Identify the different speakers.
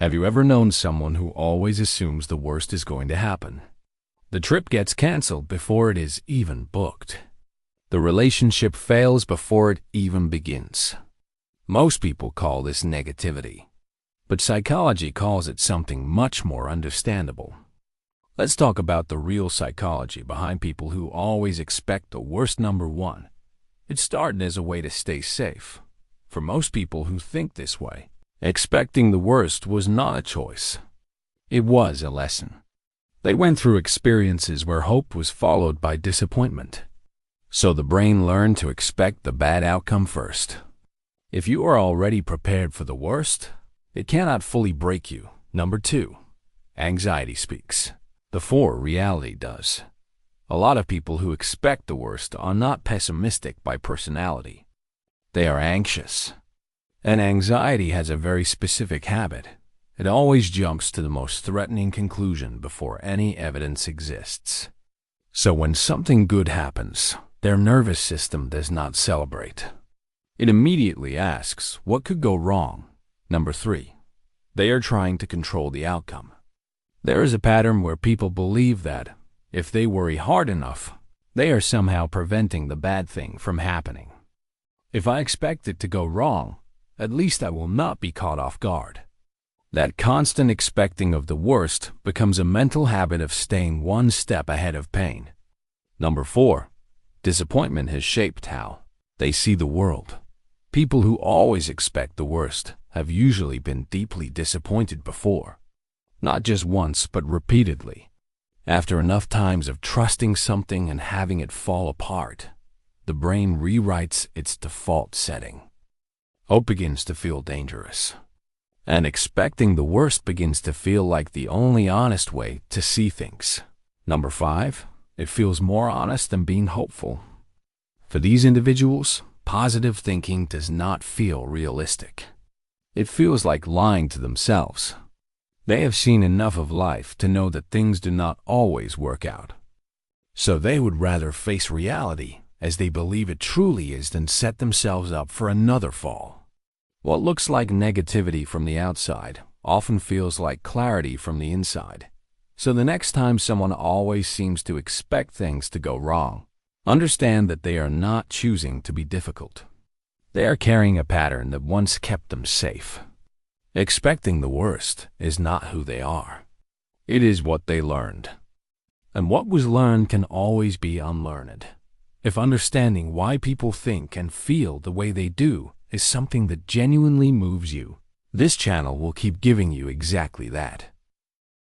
Speaker 1: Have you ever known someone who always assumes the worst is going to happen? The trip gets canceled before it is even booked. The relationship fails before it even begins. Most people call this negativity, but psychology calls it something much more understandable. Let's talk about the real psychology behind people who always expect the worst. Number one, it started as a way to stay safe. For most people who think this way, expecting the worst was not a choice. It was a lesson. They went through experiences where hope was followed by disappointment. So the brain learned to expect the bad outcome first. If you are already prepared for the worst, it cannot fully break you. Number two, anxiety speaks before reality does. A lot of people who expect the worst are not pessimistic by personality. They are anxious. And anxiety has a very specific habit. It always jumps to the most threatening conclusion before any evidence exists. So when something good happens, their nervous system does not celebrate. It immediately asks, what could go wrong? Number three, they are trying to control the outcome. There is a pattern where people believe that if they worry hard enough, they are somehow preventing the bad thing from happening. If I expect it to go wrong, at least I will not be caught off guard. That constant expecting of the worst becomes a mental habit of staying one step ahead of pain. Number four, disappointment has shaped how they see the world. People who always expect the worst have usually been deeply disappointed before. Not just once, but repeatedly. After enough times of trusting something and having it fall apart, the brain rewrites its default setting. Hope begins to feel dangerous. And expecting the worst begins to feel like the only honest way to see things. Number five, it feels more honest than being hopeful. For these individuals, positive thinking does not feel realistic. It feels like lying to themselves. They have seen enough of life to know that things do not always work out. So they would rather face reality as they believe it truly is than set themselves up for another fall. What looks like negativity from the outside often feels like clarity from the inside. So the next time someone always seems to expect things to go wrong, understand that they are not choosing to be difficult. They are carrying a pattern that once kept them safe. Expecting the worst is not who they are. It is what they learned. And what was learned can always be unlearned. If understanding why people think and feel the way they do is something that genuinely moves you, this channel will keep giving you exactly that.